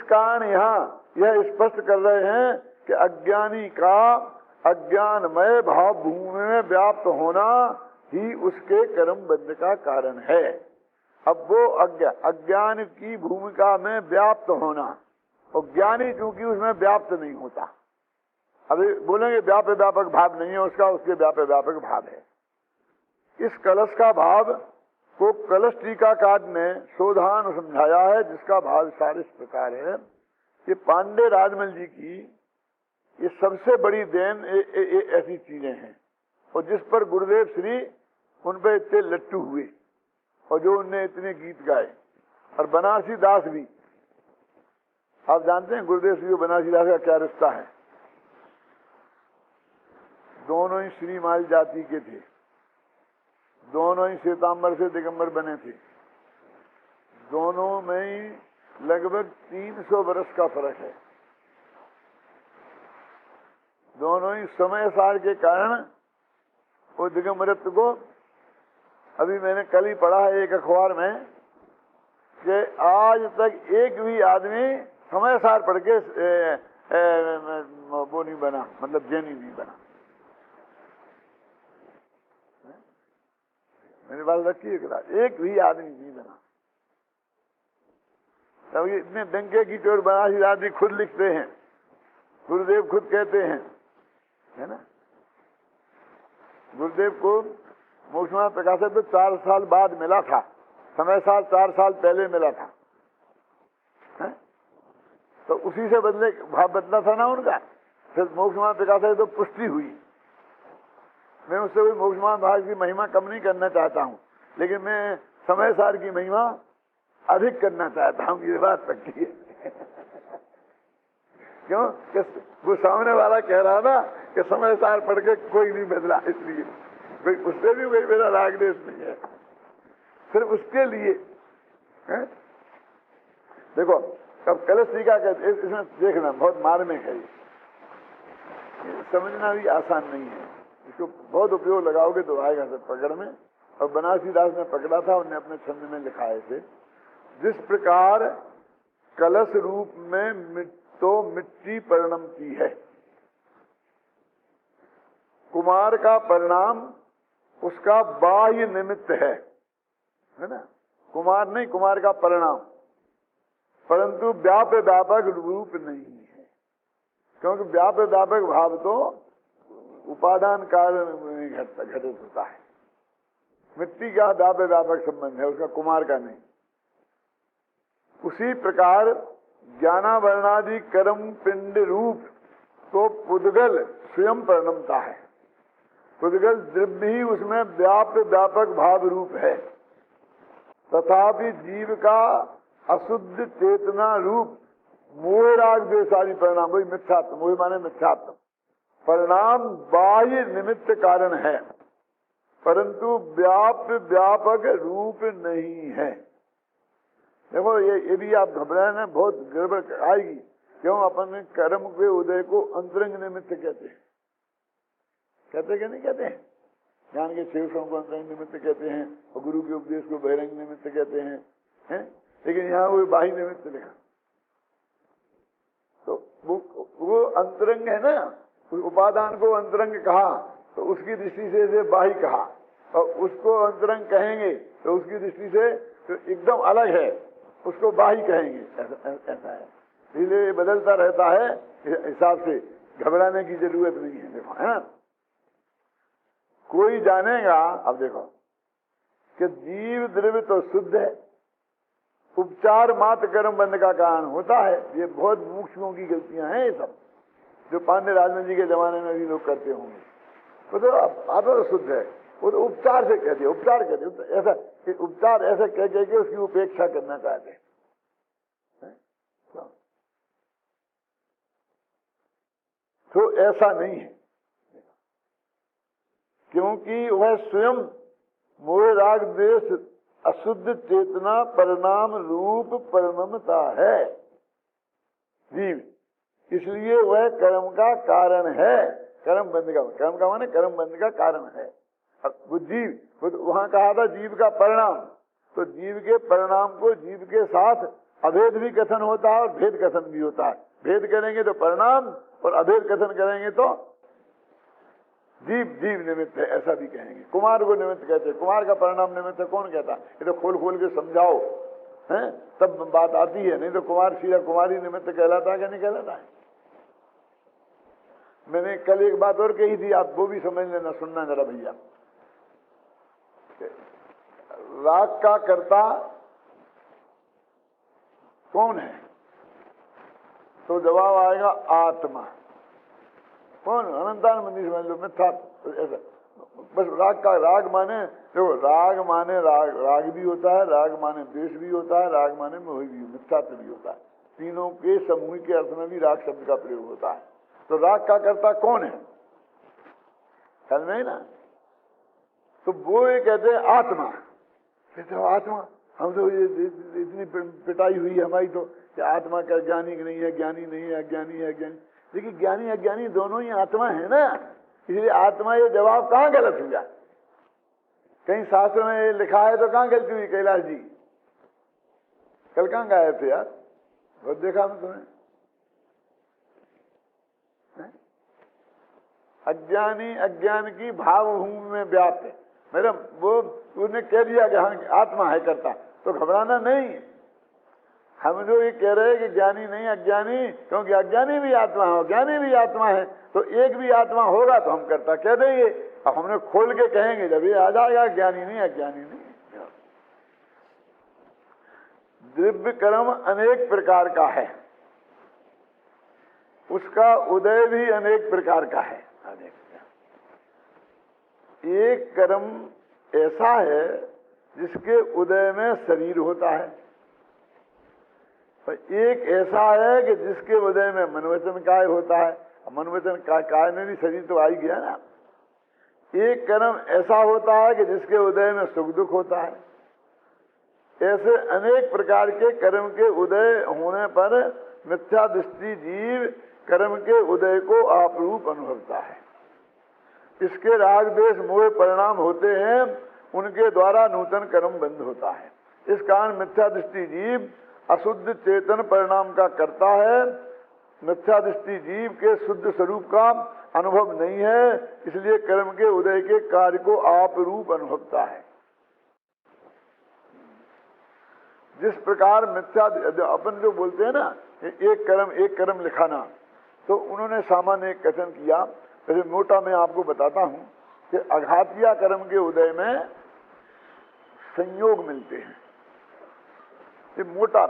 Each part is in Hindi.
कारण यहाँ यह स्पष्ट कर रहे हैं कि अज्ञानी का अज्ञानमय भाव भूमि में व्याप्त होना ही उसके कर्म बंध का कारण है। अब वो अज्ञान की भूमिका में व्याप्त होना, और ज्ञानी चूंकि उसमें व्याप्त नहीं होता। अभी बोलेंगे व्याप्य व्यापक भाव नहीं है उसका, उसके व्याप्य व्यापक भाव है। इस कलश का भाव को कलश टीकाकार ने शोधान समझाया है, जिसका भाव सारे इस प्रकार है कि पांडे राजमल जी की ये सबसे बड़ी देन ऐसी चीजें हैं, और जिस पर गुरुदेव श्री उन पर इतने लट्टू हुए और जो उनने इतने गीत गाए। और बनारसी दास भी, आप जानते हैं गुरुदेव श्री और बनारसी दास का क्या रिश्ता है? दोनों ही श्रीमाल जाति के थे, दोनों ही श्वेतांबर से दिगंबर बने थे, दोनों में ही लगभग 300 वर्ष का फर्क है। दोनों ही समय सार के कारण वो दिगंबरत्व को, अभी मैंने कल ही पढ़ा है एक अखबार में कि आज तक एक भी आदमी समय सार पढ़ के वो नहीं बना, मतलब जैनी नहीं बना। मेरी बात रखी है किताब, एक भी आदमी नहीं बना। तब ये इतने डंके की चोट बनारसी दास खुद लिखते हैं, गुरुदेव खुद कहते हैं, है ना। गुरुदेव को मोक्षमार्ग प्रकाशक तो 4 साल बाद मिला था, समय साल 4 साल पहले मिला था, है? तो उसी से बदले भाव बदला था ना उनका। फिर मोक्षमार्ग प्रकाशक तो पुष्टि हुई। मैं उससे कोई मोक्षमार्ग भाग की महिमा कम नहीं करना चाहता हूँ, लेकिन मैं समय सार की महिमा अधिक करना चाहता हूँ, ये बात पक्की है। क्यों कि वो सामने वाला कह रहा ना कि समय सार पढ़ के कोई नहीं बदला, इसलिए कोई उससे भी कोई मेरा राग देश नहीं है। फिर उसके लिए है? देखो अब कलश टीका कहते, इसमें देखना बहुत मार्मिक है, ये समझना भी आसान नहीं है। इसको बहुत उपयोग लगाओगे तो आएगा सब पकड़ में। और बनारसी दास ने पकड़ा था, उन्हें अपने छंद में लिखाए थे। जिस प्रकार कलश रूप में तो मिट्टी परिणमती है, कुमार का परिणाम उसका बाह्य निमित्त है ना। कुमार नहीं, कुमार का परिणाम, परंतु व्याप्य व्यापक रूप नहीं है, क्योंकि व्याप्य व्यापक भाव तो उपादान कारण में घटित होता है। मिट्टी का व्याप्य व्यापक संबंध है, उसका कुमार का नहीं। उसी प्रकार ज्ञानावरणादि कर्म पिंड रूप तो पुद्गल स्वयं परिणमता है। पुद्गल द्रव्य ही उसमें व्याप्य व्यापक भाव रूप है, तथापि जीव का अशुद्ध चेतना रूप मोह राग द्वेषादि परिणाम, वही मिथ्यात्व, मोह माने मिथ्यात्व, परिणाम बाह्य निमित्त कारण है, परंतु व्याप्य व्यापक रूप नहीं है। देखो ये भी आप घबराए ना, बहुत गड़बड़ आएगी। क्यों? अपन कर्म के उदय को अंतरंग निमित्त कहते हैं, कहते कि नहीं कहते हैं? ज्ञान के शेषों को अंतरंग निमित्त कहते हैं, और गुरु के उपदेश को बहिरंग निमित्त कहते हैं, हैं? लेकिन यहाँ वो बाह्य निमित्त लिखा, तो वो अंतरंग है ना। उस उपादान को अंतरंग कहा तो उसकी दृष्टि से इसे बाह्य कहा, और उसको अंतरंग कहेंगे तो उसकी दृष्टि से तो एकदम अलग है, उसको बाह्य कहेंगे। ऐसा है, इसलिए बदलता रहता है। हिसाब से घबराने की जरूरत नहीं है। देखो, है ना, कोई जानेगा। अब देखो कि जीव द्रव्य तो शुद्ध है, उपचार मात्र कर्म बंध का कारण होता है। ये बहुत मूर्खों की गलतियां हैं, ये सब जो पांडे राजमल जी के जमाने में भी लोग करते होंगे। वो तो आप तो शुद्ध है, वो तो उपचार से कहते, उपचार कहते, ऐसा उपचार ऐसा कह के उसकी उपेक्षा करना चाहते हैं। तो ऐसा नहीं है, क्योंकि वह स्वयं मोह राग द्वेष अशुद्ध चेतना परिणाम रूप परिणमता है जीव, इसलिए वह कर्म का कारण है। कर्म बंध का, कर्म का माने कर्म बंध का कारण है। वो जीव, वहां कहा था जीव का परिणाम, तो जीव के परिणाम को जीव के साथ अभेद भी कथन होता है और भेद कथन भी होता है। भेद करेंगे तो परिणाम और अभेद कथन करेंगे तो जीव जीव निमित्त है, ऐसा भी कहेंगे। कुमार को निमित्त कहते हैं, कुमार का परिणाम निमित्त है कौन कहता? ये तो खोल खोल के समझाओ हैं, तब बात आती है, नहीं तो कुमार सीधा कुमारी निमित्त कहलाता है कि नहीं कहलाता है। मैंने कल एक बात और कही थी, आप वो भी समझ लेना, सुनना जरा भैया। राग का कर्ता कौन है? तो जवाब आएगा आत्मा। कौन? अनंतान मंदिर समझ लो, मिथ्या ऐसा बस। राग का राग माने, देखो राग माने राग भी होता है, राग माने द्वेष भी होता है, राग माने मोह भी, मिथ्यात्व भी होता है। तीनों के समूह के अर्थ में भी राग शब्द का प्रयोग होता है। तो राग का कर्ता कौन है? ख्याल में ना? तो वो ये कहते हैं आत्मा। कहते हो आत्मा, हम तो ये इतनी पिटाई हुई हमारी तो कि आत्मा का ज्ञानी नहीं है, ज्ञानी नहीं है, अज्ञानी है, अज्ञानी। देखिए ज्ञानी अज्ञानी दोनों ही आत्मा है ना, इसलिए आत्मा, ये जवाब कहाँ गलत हुआ? कहीं शास्त्र में ये लिखा है तो कहाँ गलती हुई? कैलाश जी कल कहाँ गाए थे यार? बहुत देखा मैं तुम्हें। अज्ञानी अज्ञान की भाव भूमि में व्याप्त है। मेरा वो उसने कह दिया कि हाँ आत्मा है करता, तो घबराना नहीं। हम जो ये कह रहे हैं कि ज्ञानी नहीं अज्ञानी, क्योंकि अज्ञानी भी आत्मा है, ज्ञानी भी आत्मा है, तो एक भी आत्मा होगा तो हम करता कह देंगे। अब हमने खोल के कहेंगे जब ये आ जाएगा ज्ञानी नहीं अज्ञानी नहीं। दिव्य कर्म अनेक प्रकार का है, उसका उदय भी अनेक प्रकार का है। एक कर्म ऐसा है जिसके उदय में शरीर होता है, और एक ऐसा है कि जिसके उदय में मनवचन काय होता है। मनवचन काय में भी शरीर तो आ ही गया ना। एक कर्म ऐसा होता है कि जिसके उदय में सुख दुख होता है। ऐसे अनेक प्रकार के कर्म के उदय होने पर मिथ्या दृष्टि जीव कर्म के उदय को आपरूप अनुभवता है। इसके राग द्वेष मोह परिणाम होते हैं, उनके द्वारा नूतन कर्म बंद होता है। इस कारण मिथ्या दृष्टि जीव अशुद्ध चेतन परिणाम का करता है। मिथ्या दृष्टि जीव के शुद्ध स्वरूप का अनुभव नहीं है, इसलिए कर्म के उदय के कार्य को आप रूप अनुभवता है। जिस प्रकार मिथ्या अपन जो बोलते हैं ना एक कर्म लिखाना, तो उन्होंने सामान्य एक कथन किया। जैसे मोटा मैं आपको बताता हूं कि अघातिया कर्म के उदय में संयोग मिलते हैं। ये मोटा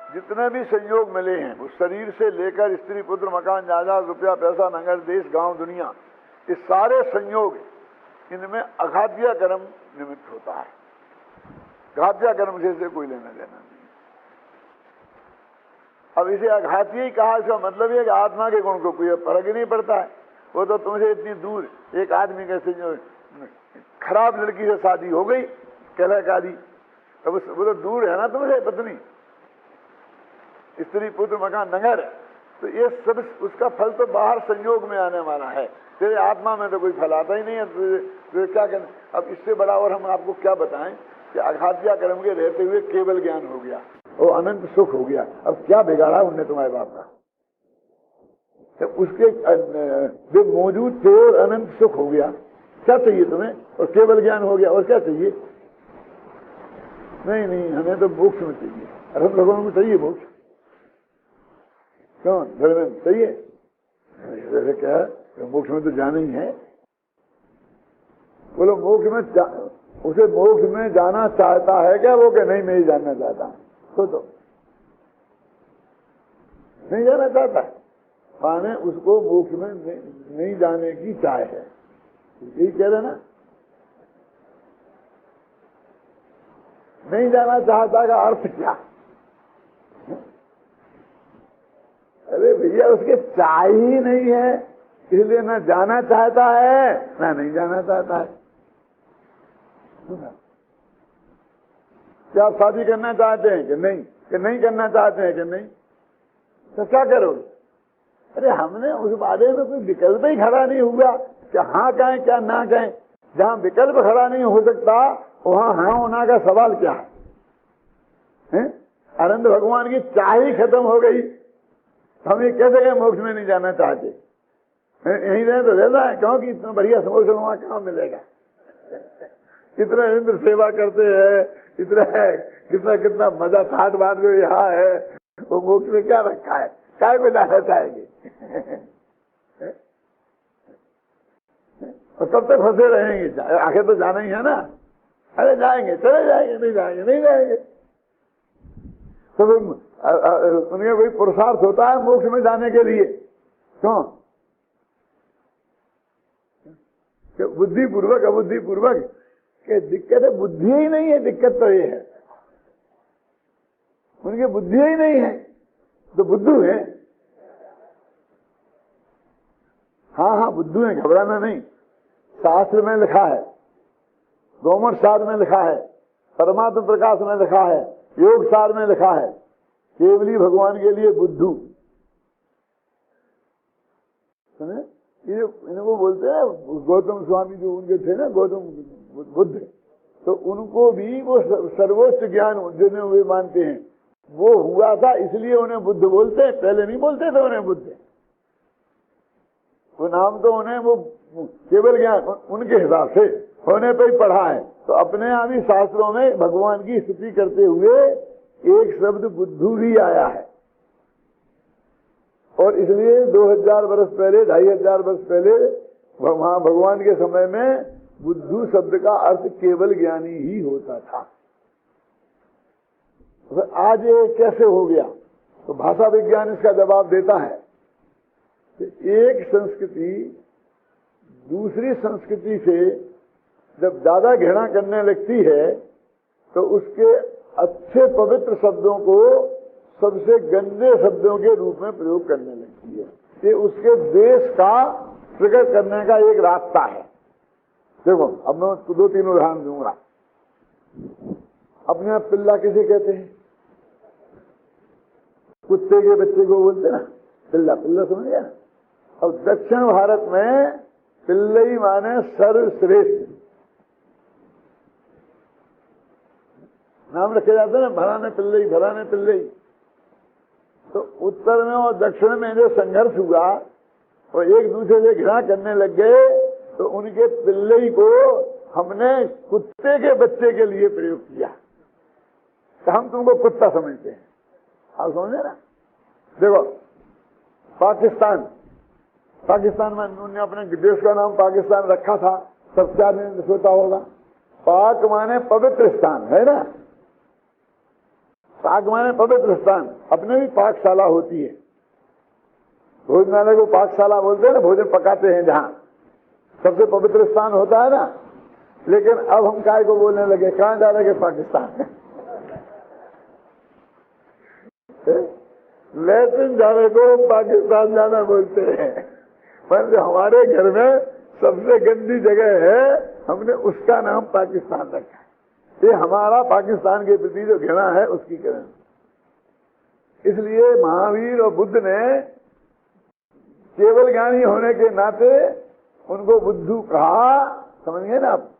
जितने भी संयोग मिले हैं, उस शरीर से लेकर स्त्री पुत्र मकान जायदाद रुपया पैसा नगर देश गांव दुनिया, ये सारे संयोग इनमें अघातिया कर्म निमित्त होता है। घातिया कर्म से कोई लेना देना नहीं। अब इसे अघाती ही कहा, इसका मतलब ये कि आत्मा के गुण को कोई फर्क ही नहीं पड़ता है। वो तो तुमसे इतनी दूर, एक आदमी कैसे जो खराब लड़की से शादी हो गई कहलाकारी, तो वो तो दूर है ना तुमसे पत्नी, स्त्री पुत्र मकान नगर, तो ये सब उसका फल तो बाहर संयोग में आने वाला है। तेरे आत्मा में तो कोई फल आता ही नहीं है, तो क्या करना। अब इससे बड़ा और हम आपको क्या बताएं कि अघातिया कर्म के रहते हुए केवल ज्ञान हो गया और अनंत सुख हो गया। अब क्या बिगाड़ा उनने तुम्हारे बाप का? तो उसके जो मौजूद थे और अनंत सुख हो गया, क्या चाहिए तुम्हें? और केवल ज्ञान हो गया, और क्या चाहिए? नहीं नहीं, हमें तो मोक्ष में चाहिए। और हम लोगों को चाहिए मोक्ष। कौन धर्मेंद्र चाहिए? वैसे क्या है, मोक्ष में तो जाना ही है। बोलो मोक्ष में उसे मोक्ष में जाना चाहता है क्या वो? कि नहीं मैं ही जानना चाहता हूं। तो नहीं जाना चाहता है, माने उसको मोक्ष में नहीं जाने की चाह है। यही कह रहे ना, नहीं जाना चाहता का अर्थ क्या? अरे भैया उसके चाह ही नहीं है, इसलिए ना जाना चाहता है ना नहीं जाना चाहता है। क्या आप शादी करना चाहते हैं कि नहीं करना चाहते हैं कि नहीं? तो क्या करोगे? अरे हमने उस बारे में कोई विकल्प ही खड़ा नहीं हुआ कि हाँ कहें क्या ना कहें। जहां विकल्प खड़ा नहीं हो सकता वहां हाँ होना का सवाल क्या है? अनंत भगवान की चाह ही खत्म हो गई, हम ये कैसे गए मोक्ष में नहीं जाना चाहते, यहीं रहे तो रहता है, क्योंकि इतना बढ़िया मोक्ष वहां कहाँ मिलेगा। इतना इंद्र सेवा करते हैं, इतना कितना कितना मजा ठाट बात जो यहाँ है, वो मोक्ष में क्या रखा है, काय को जाना चाहेंगे। और तब तक फंसे रहेंगे, आखिर तो जाना ही है ना। अरे जाएंगे, चले जाएंगे, नहीं जाएंगे, नहीं जाएंगे। तो उनके कोई पुरुषार्थ होता है मोक्ष में जाने के लिए, क्यों? बुद्धि पूर्वक अबुद्धि पूर्वक के दिक्कत है, बुद्धि ही नहीं है, दिक्कत तो ये है उनकी बुद्धि ही नहीं है, तो बुद्धू है। हाँ हाँ बुद्धू है, घबराना नहीं। शास्त्र में लिखा है, गौमठ सार में लिखा है, परमात्म प्रकाश में लिखा है, योग सार में लिखा है, केवली भगवान के लिए बुद्धू। सुने, ये इनको बोलते हैं गौतम स्वामी जो उनके थे ना, गौतम बुद्ध, तो उनको भी वो सर्वोच्च ज्ञान जिन्हें वे मानते हैं वो हुआ था, इसलिए उन्हें बुद्ध बोलते हैं। पहले नहीं बोलते थे उन्हें बुद्ध, वो नाम तो उन्हें वो केवल ज्ञान उनके हिसाब से होने पर ही पढ़ा है। तो अपने आप ही शास्त्रों में भगवान की स्तुति करते हुए एक शब्द बुद्धू भी आया है, और इसलिए 2000 वर्ष पहले, 2500 वर्ष पहले वहां भगवान के समय में बुद्धू शब्द का अर्थ केवल ज्ञानी ही होता था। तो आज ये कैसे हो गया? तो भाषा विज्ञान इसका जवाब देता है कि एक संस्कृति दूसरी संस्कृति से जब ज्यादा घृणा करने लगती है तो उसके अच्छे पवित्र शब्दों को सबसे गंदे शब्दों के रूप में प्रयोग करने लगती है। ये उसके देश का प्रकट करने का एक रास्ता है। देखो, अब मैं 2-3 उदाहरण दूंगा। अपने आप पिल्ला किसे कहते हैं? कुत्ते के बच्चे को बोलते ना पिल्ला, पिल्ला समझ गया ना। अब दक्षिण भारत में पिल्लई माने सर्वश्रेष्ठ नाम रखे जाते हैं ना, भराने पिल्लई, भराने पिल्लई। तो उत्तर में और दक्षिण में जो संघर्ष हुआ और एक दूसरे से घृणा करने लग गए, तो उनके पिल्लई को हमने कुत्ते के बच्चे के लिए प्रयोग किया। तो हम तुमको कुत्ता समझते हैं, आप समझे ना। देखो पाकिस्तान में उन्होंने अपने देश का नाम पाकिस्तान रखा था, सब क्या सोचा होगा। पाक माने पवित्र स्थान है ना, पाक माने पवित्र स्थान। अपने भी पाकशाला होती है, भोजनालय को पाकशाला बोलते हैं ना, भोजन पकाते हैं जहां, सबसे पवित्र स्थान होता है ना। लेकिन अब हम काय को बोलने लगे, कहां जा रहे पाकिस्तान लैट्रिन जाने को पाकिस्तान जाना बोलते हैं। पर जो हमारे घर में सबसे गंदी जगह है, हमने उसका नाम पाकिस्तान रखा है। ये हमारा पाकिस्तान के प्रति जो घृणा है उसकी कारण। इसलिए महावीर और बुद्ध ने केवल ज्ञानी होने के नाते उनको बुद्धू कहा, समझ गए ना आप।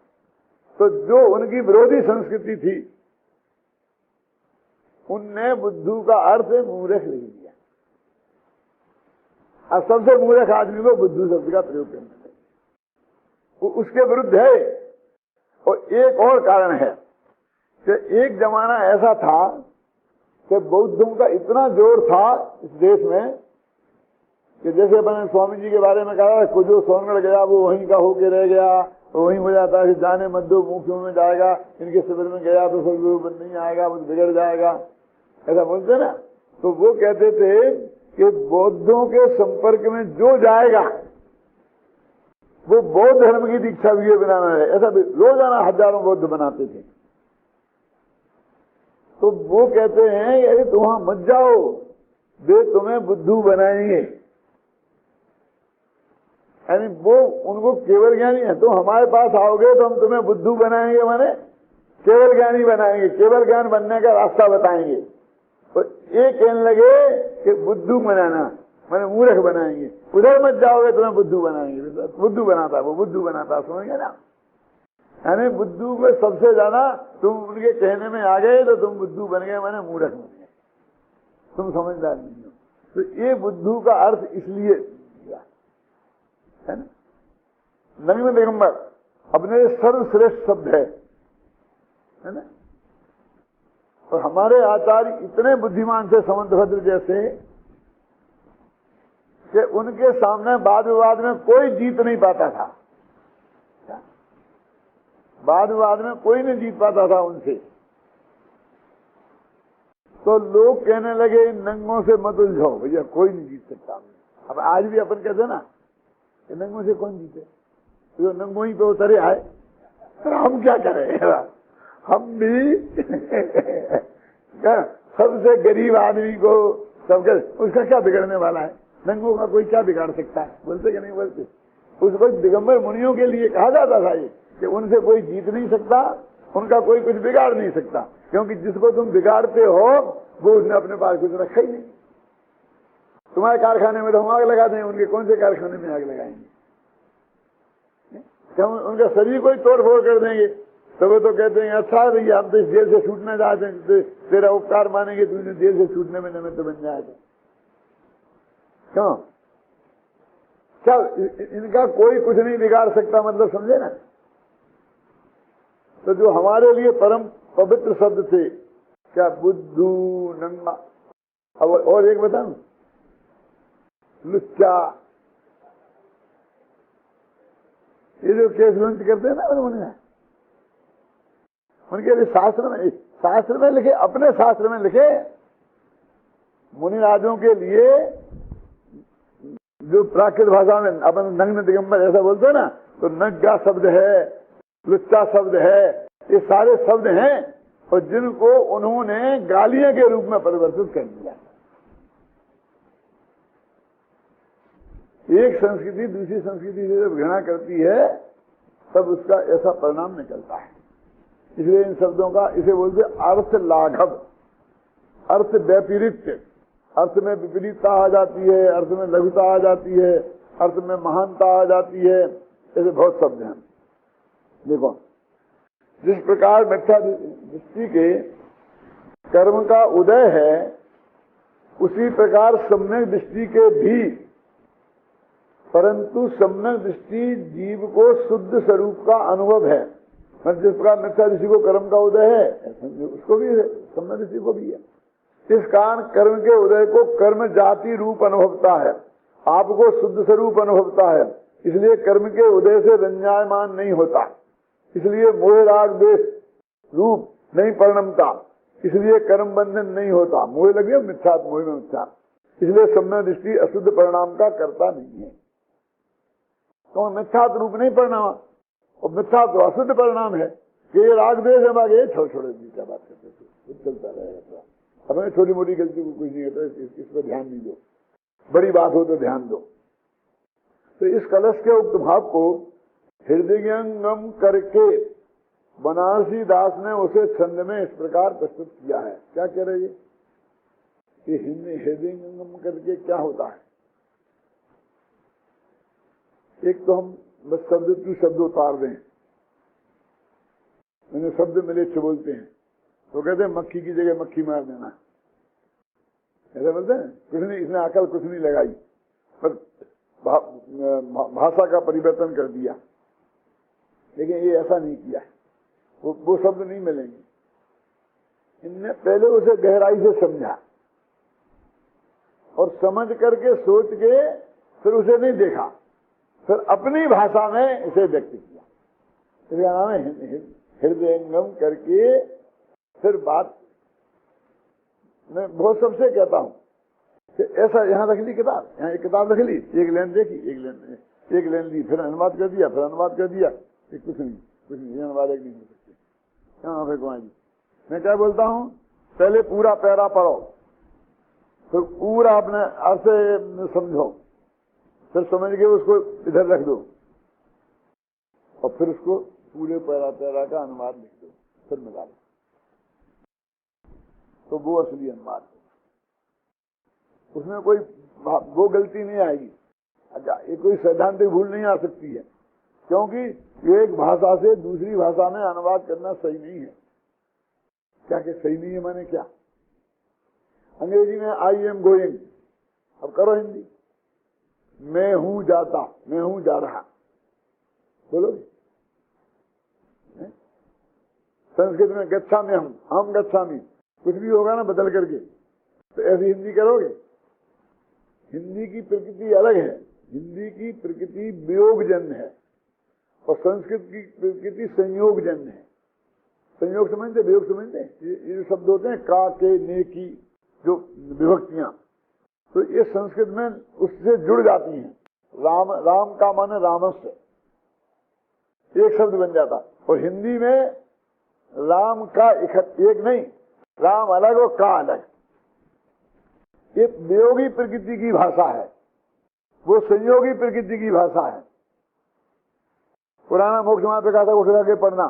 तो जो उनकी विरोधी संस्कृति थी उनने बुद्धू का अर्थ मूर्ख लिख दिया। अब सबसे मूर्ख आदमी को बुद्धू शब्द का प्रयोग करना चाहिए, वो उसके विरुद्ध है। और एक और कारण है कि एक जमाना ऐसा था कि बौद्धों का इतना जोर था इस देश में कि जैसे मैंने स्वामी जी के बारे में कहा, जो सोनगढ़ गया वो वहीं का होके रह गया, वहीं हो जाता है। जाने मत दो, मुखियों में जाएगा, इनके शिविर में गया तो सब नहीं आएगा, वो बिगड़ जाएगा, ऐसा बोलते ना। तो वो कहते थे कि बौद्धों के संपर्क में जो जाएगा वो बौद्ध धर्म की दीक्षा भी बनाना है। ऐसा रोजाना हजारों बौद्ध बनाते थे। तो वो कहते हैं अरे तुम वहां मत जाओ, वे तुम्हें बुद्धू बनाएंगे। यानी वो उनको केवल ज्ञानी है, तुम हमारे पास आओगे तो हम तुम्हें बुद्धू बनाएंगे, माने केवल ज्ञानी बनाएंगे, केवल ज्ञान बनने का रास्ता बताएंगे। तो ये कहने लगे कि बुद्धू बनाना माने मूर्ख बनाएंगे, उधर मत जाओगे तुम्हें बुद्धू बनाएंगे। बुद्धू बनाता, वो बुद्धू बनाता, समझ ना। यानी बुद्धू को सबसे ज्यादा तुम उनके कहने में आ गए तो तुम बुद्धू बन गए, माने मूर्ख बन गए। तुम समझदार नहीं हो। तो ये बुद्धू का अर्थ इसलिए दिया है ना। नग्न दिगंबर अपने सर्वश्रेष्ठ शब्द है ना। और हमारे आचार्य इतने बुद्धिमान थे समंतभद्र जैसे कि उनके सामने वाद विवाद में कोई जीत नहीं पाता था। वाद विवाद में कोई नहीं जीत पाता था उनसे। तो लोग कहने लगे इन नंगों से मत उलझो भैया, कोई नहीं जीत सकता। अब आज भी अपन कहते हैं ना कि नंगों से कौन जीते, तो नंगों ही पे उतरे आए, तो हम क्या करें। हम भी सबसे गरीब आदमी को सबके उसका क्या बिगड़ने वाला है, नंगों का कोई क्या बिगाड़ सकता है, बोलते कि नहीं बोलते। उस वक्त दिगंबर मुनियों के लिए कहा जाता था ये कि उनसे कोई जीत नहीं सकता, उनका कोई कुछ बिगाड़ नहीं सकता, क्योंकि जिसको तुम बिगाड़ते हो वो उसने अपने पास कुछ रखा ही नहीं। तुम्हारे कारखाने में तो हम आग लगा दें, उनके कौन से कारखाने में आग लगाएंगे, क्या उनका शरीर कोई तोड़ फोड़ कर देंगे। तो वो तो कहते हैं अच्छा भैया हम तो इस जेल से छूटना चाहते हैं, तेरा उपकार मानेंगे, तुझे जेल से छूटने में निमित्त बन जाएगा। क्यों, क्या इनका कोई कुछ नहीं बिगाड़ सकता, मतलब समझे ना। तो जो हमारे लिए परम पवित्र शब्द थे, क्या बुद्धू, नंगा, और एक बताऊं, लुच्चा, ये जो केस लॉन्च करते हैं ना उन्होंने, उनके लिए शास्त्र में लिखे, अपने शास्त्र में लिखे, मुनिराजों के लिए जो प्राकृत भाषा में अपन नग्न दिगंबर ऐसा बोलते हैं ना, तो नग्गा शब्द है, लुच्चा शब्द है, ये सारे शब्द हैं, और जिनको उन्होंने गालियां के रूप में परिवर्तित कर दिया। एक संस्कृति दूसरी संस्कृति से जब घृणा करती है तब उसका ऐसा परिणाम निकलता है। इसलिए इन शब्दों का, इसे बोलते अर्थ लाघव, अर्थ व्यतिरिक्त, अर्थ में विपरीतता आ जाती है, अर्थ में लघुता आ जाती है, अर्थ में महानता आ जाती है, ऐसे बहुत शब्द हैं। देखो, जिस प्रकार मिथ्या दृष्टि के कर्म का उदय है, उसी प्रकार सम्यक दृष्टि के भी, परंतु सम्यक दृष्टि जीव को शुद्ध स्वरूप का अनुभव है। जिस प्रकार मिथ्या दृष्टि को कर्म का उदय है, उसको भी है, सम्यक दृष्टि को भी है। इस कारण कर्म के उदय को कर्म जाति रूप अनुभवता है, आपको शुद्ध स्वरूप अनुभवता है, इसलिए कर्म के उदय से रंजायमान नहीं होता, इसलिए मोह राग द्वेष रूप नहीं परिणमता, इसलिए कर्म बंधन नहीं होता। मोह लगे मिथ्या, मोह में मिथ्या, इसलिए सम्यक दृष्टि अशुद्ध परिणाम का करता नहीं है। तो मिथ्या रूप नहीं परिणाम, और मिथ्या तो अशुद्ध परिणाम है कि ये राग द्वेष है, बागे छोटे जी क्या बात करते थे, चलता रहेगा। हमें छोटी मोटी गलती को कुछ नहीं होता, इस पर ध्यान नहीं दो, बड़ी बात हो तो ध्यान दो। तो इस कलश के उक्त भाव को हृदयंगम करके बनारसी दास ने उसे छंद में इस प्रकार प्रस्तुत किया है। क्या कह रहे ये हृदयंगम करके क्या होता है? एक तो हम बस शब्द टू शब्द उतार दें, मैंने शब्द मिले बोलते हैं तो कहते हैं मक्खी की जगह मक्खी मार देना, ऐसा बोलते हैं। कुछ नहीं, इसने अकल कुछ नहीं लगाई, पर भाषा का परिवर्तन कर दिया, लेकिन ये ऐसा नहीं किया है। वो शब्द नहीं मिलेंगे। इनने पहले उसे गहराई से समझा और समझ करके सोच के फिर उसे नहीं देखा, फिर अपनी भाषा में इसे व्यक्त किया। इसका नाम है हृदयंगम करके। फिर बात मैं बहुत सबसे कहता हूं कि ऐसा यहाँ रख ली किताब, यहाँ एक किताब रख ली, एक लाइन देखी, एक लाइन ली, फिर अनुवाद कर दिया, फिर अनुवाद कर दिया, कुछ नहीं अनुवाद नहीं हो सकते। क्यों भगवान जी, मैं क्या बोलता हूँ, पहले पूरा पैरा पढ़ो, फिर पूरा अपने अर्थ समझो, फिर समझ के उसको इधर रख दो, और फिर उसको पूरे पैरा का अनुवाद लिख दो, फिर मिला दो, तो वो असली अनुवाद है। उसमें कोई वो गलती नहीं आएगी। अच्छा, ये कोई सैद्धांतिक भूल नहीं आ सकती है, क्योंकि एक भाषा से दूसरी भाषा में अनुवाद करना सही नहीं है। क्या कि सही नहीं है माने क्या? अंग्रेजी में आई एम गोइंग, अब करो हिंदी, मैं हूं जाता, मैं हूं जा रहा, बोलो। संस्कृत में गच्छामि हम गच्छामि, कुछ भी होगा ना बदल करके, तो ऐसी हिंदी करोगे। हिंदी की प्रकृति अलग है, हिंदी की प्रकृति वियोगजन्य है और संस्कृत की प्रकृति संयोगजन्य है। संयोग समझते, वियोग समझते, ये शब्द होते हैं का, के, ने, की, जो विभक्तियां, तो ये संस्कृत में उससे जुड़ जाती हैं। राम, राम का माने रामस्य, एक शब्द बन जाता। और हिंदी में राम का एक नहीं, राम अलग और का अलग, ये वियोगी प्रकृति की भाषा है, वो संयोगी प्रकृति की भाषा है। पुराना मोक्ष वहां पे कहा था उठा के पढ़ना,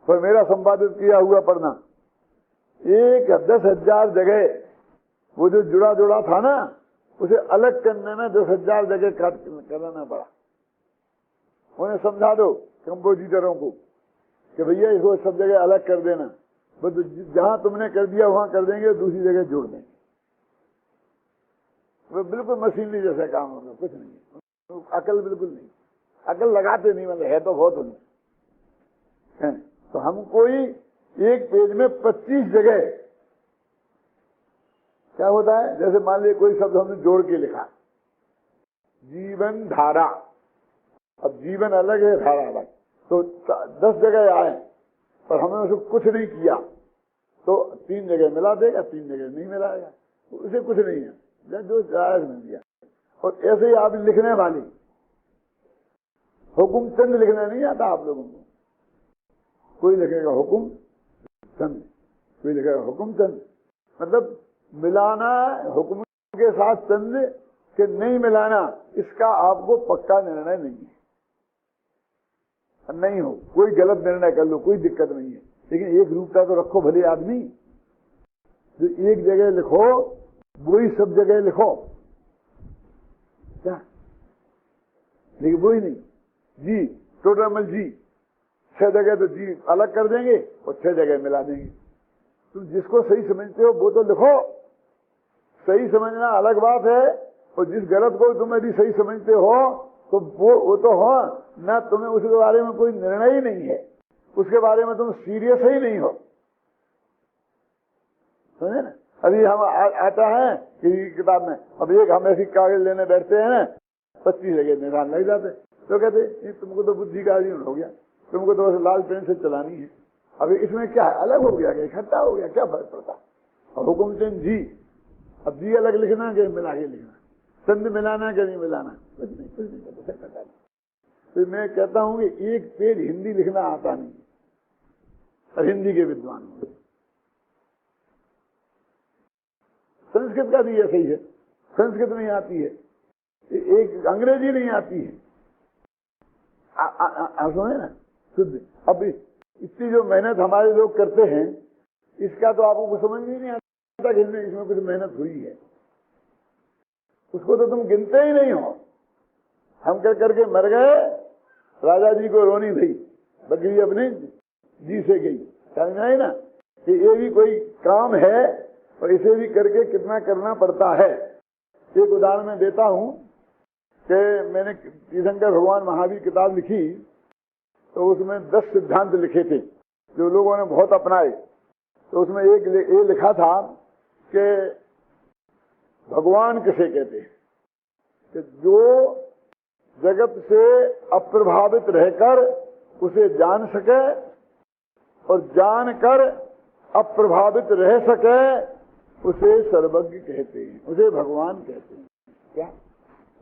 और मेरा संपादित किया हुआ पढ़ना, 10,000 जगह वो जो जुड़ा जुड़ा था ना, उसे अलग करने में 10,000 जगह काट करना पड़ा। उन्हें समझा दो कंपोजिटरों को कि भैया इसको सब जगह अलग कर देना, बस जहां तुमने कर दिया वहां कर देंगे, दूसरी जगह जोड़ देंगे। वो बिल्कुल मशीनरी जैसा काम होगा, कुछ नहीं, अकल बिल्कुल नहीं, अकल लगाते नहीं, मतलब है तो बहुत उन्हें। तो हम कोई एक पेज में 25 जगह, क्या होता है, जैसे मान लीजिए कोई शब्द हमने जोड़ के लिखा, जीवन धारा, अब जीवन अलग है, धारा अलग, तो 10 जगह आए पर हमने उसको कुछ नहीं किया, तो 3 जगह मिला देगा, 3 जगह नहीं मिलाएगा, तो उसे कुछ नहीं है, जो जायज नहीं दिया। और ऐसे ही आप लिखने वाली, हुकुम चंद लिखना नहीं आता आप लोगों को, कोई लिखेगा हुकुम चंद, कोई लिखेगा हुकुम चंद, मतलब मिलाना हुक्म के साथ चंद के नहीं मिलाना, इसका आपको पक्का निर्णय नहीं है। नहीं हो, कोई गलत निर्णय कर लो, कोई दिक्कत नहीं है, लेकिन एक रूपता तो रखो भले आदमी, जो एक जगह लिखो वही सब जगह लिखो, क्या, लेकिन वही नहीं, जी टोटल जी 6 जगह तो जी अलग कर देंगे और 6 जगह मिला देंगे। तुम जिसको सही समझते हो वो तो लिखो, सही समझना अलग बात है, और जिस गलत को तुम यदि सही समझते हो तो वो तो हो ना, तुम्हें उसके बारे में कोई निर्णय ही नहीं है, उसके बारे में तुम सीरियस ही नहीं हो, समझे ना। अभी हम आता है कि किताब में, अब एक हम ऐसी कागज लेने बैठते हैं ना, 25 जगह निशान लग जाते, तो कहते तुमको तो बुद्धि का आदमी हो गया, तुमको तो बस लाल पेन से चलानी है। अभी इसमें क्या है, अलग हो गया, इकट्ठा हो गया, क्या फर्क पड़ता। और हुकुम चंद जी, अब जी अलग लिखना कि मिला के लिखना, चंद मिलाना कि नहीं मिलाना, कुछ नहीं, कुछ नहीं पता। तो मैं कहता हूं कि एक पेज हिंदी लिखना आता नहीं, और हिंदी के विद्वान हो। संस्कृत का भी ऐसा ही है, संस्कृत नहीं आती है, एक अंग्रेजी नहीं आती है, आप सुने ना शुद्ध। अब इतनी जो मेहनत हमारे लोग करते हैं, इसका तो आपको कुछ समझ ही नहीं आता कि इसमें कुछ मेहनत हुई है, उसको तो तुम गिनते ही नहीं हो। हम कर करके मर गए, राजा जी को रोनी भई, बकरी अपनी जी से गई, समझ में आई ना, कि ये भी कोई काम है और इसे भी करके कितना करना पड़ता है। एक उदाहरण मैं देता हूं कि मैंने तीर्थंकर भगवान महावीर किताब लिखी, तो उसमें 10 सिद्धांत लिखे थे जो लोगों ने बहुत अपनाए। तो उसमें एक ये लिखा था कि भगवान किसे कहते हैं, कि जो जगत से अप्रभावित रहकर उसे जान सके और जानकर अप्रभावित रह सके, उसे सर्वज्ञ कहते हैं, उसे भगवान कहते हैं। क्या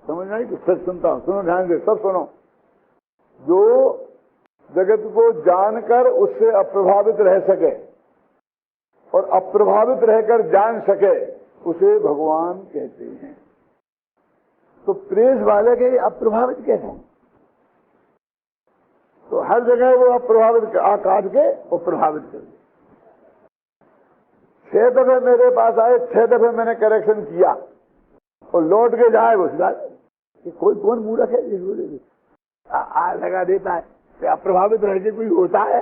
समझ नहीं? तो सच सुनता हूं, सुनो ध्यान से, सब सुनो। जो जगत को जानकर उससे अप्रभावित रह सके और अप्रभावित रहकर जान सके, उसे भगवान कहते हैं। तो प्रेस वाले के अप्रभावित कैसे हैं? तो हर जगह वो अप्रभावित काट के वो प्रभावित कर दे। 6 दफे मेरे पास आए, 6 दफे मैंने करेक्शन किया और लौट के जाए वो कि कोई कौन मूर्ख है लगा देता है कि अप्रभावित रह के कोई होता है।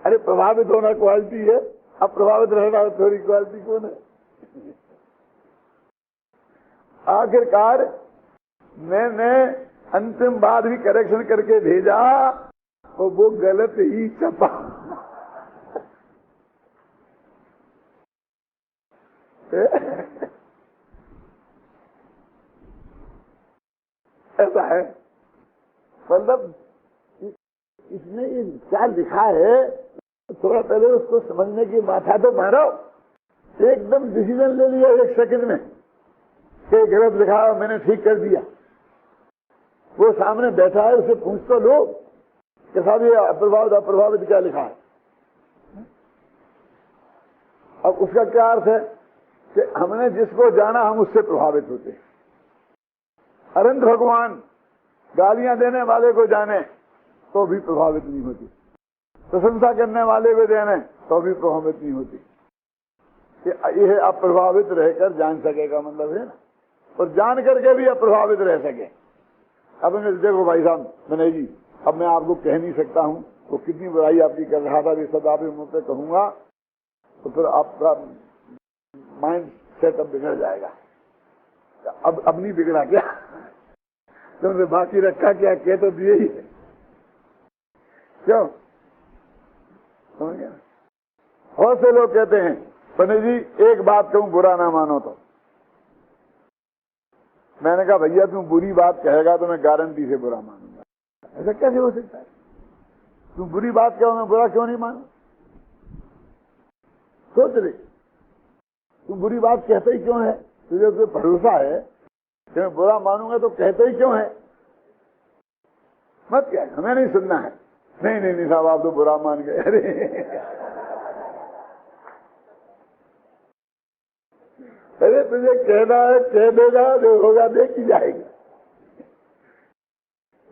अरे प्रभावित होना क्वालिटी है, अब प्रभावित रहना थोड़ी क्वालिटी कौन है? आखिरकार मैंने अंतिम बात भी करेक्शन करके भेजा और वो गलत ही छपा। ऐसा है, मतलब इसने ये क्या लिखा है, थोड़ा पहले उसको समझने की माथा तो मारो। एकदम डिसीजन ले लिया 1 सेकंड में कि गलत लिखा है, मैंने ठीक कर दिया। वो सामने बैठा है, उसे पूछ तो लो कि साहब ये अप्रभावित अप्रभावित क्या लिखा है। अब उसका क्या अर्थ है कि हमने जिसको जाना हम उससे प्रभावित होते हैं। अनंत भगवान गालियां देने वाले को जाने तो भी प्रभावित नहीं होती, प्रशंसा करने वाले को जाने तो भी प्रभावित नहीं होती। यह अप्रभावित रहकर जान सकेगा मतलब है ना, और जान करके भी अप्रभावित रह सके। अब देखो भाई साहब विनय जी, अब मैं आपको कह नहीं सकता हूं वो कितनी बुराई आपकी कर रहा था, ये सब आप मुंह पे कहूंगा तो फिर आपका माइंड सेटअप बिगड़ जाएगा। अब नहीं बिगड़ा क्या? तुमने बाकी रखा क्या? कह तो दिए ही, क्यों? समझ गया? बहुत से लोग कहते हैं पंडित जी एक बात कहूं बुरा ना मानो तो। मैंने कहा भैया तुम बुरी बात कहेगा तो मैं गारंटी से बुरा मानूंगा। ऐसा कैसे हो सकता है? तुम बुरी बात कहो मैं बुरा क्यों नहीं मानू? सोच रहे तुम बुरी बात कहते ही क्यों है? तुझे उस पर भरोसा है कि मैं बुरा मानूंगा तो कहते ही क्यों है? मत क्या, हमें नहीं सुनना है। नहीं नहीं नहीं साहब आप तो बुरा मान गए। अरे तुझे कहना है कह देगा, जो होगा देख ही जाएगा।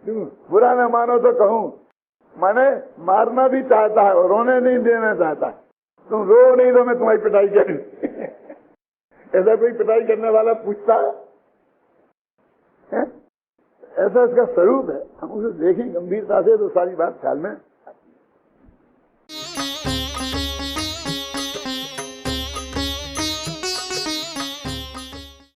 तुम बुरा न मानो तो कहूं, माने मारना भी चाहता है और रोने नहीं देना चाहता। तुम रो नहीं तो मैं तुम्हारी पिटाई करूं। ऐसा कोई पिटाई करने वाला पूछता है? ऐसा इसका स्वरूप है। हम उसे देखें गंभीरता से तो सारी बात ख्याल में